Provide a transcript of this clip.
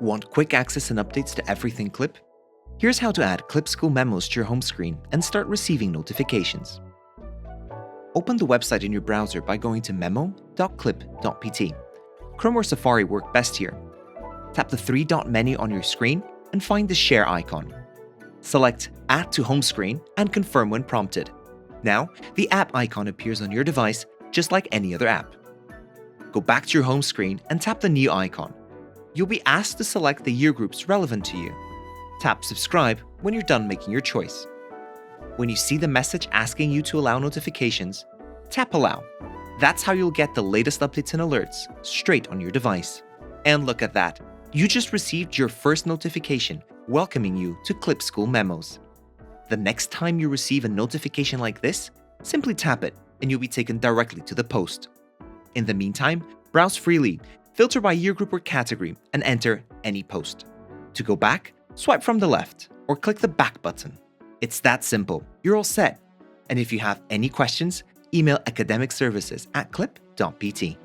Want quick access and updates to everything Clip? Here's how to add Clip School Memos to your home screen and start receiving notifications. Open the website in your browser by going to memo.clip.pt. Chrome or Safari work best here. Tap the three-dot menu on your screen and find the Share icon. Select Add to Home Screen and confirm when prompted. Now, the app icon appears on your device just like any other app. Go back to your home screen and tap the new icon. You'll be asked to select the year groups relevant to you. Tap Subscribe when you're done making your choice. When you see the message asking you to allow notifications, tap Allow. That's how you'll get the latest updates and alerts straight on your device. And look at that, you just received your first notification welcoming you to Clip School Memos. The next time you receive a notification like this, simply tap it and you'll be taken directly to the post. In the meantime, browse freely, filter by year group or category, and enter any post. To go back, swipe from the left or click the back button. It's that simple. You're all set. And if you have any questions, email academicservices@clip.pt.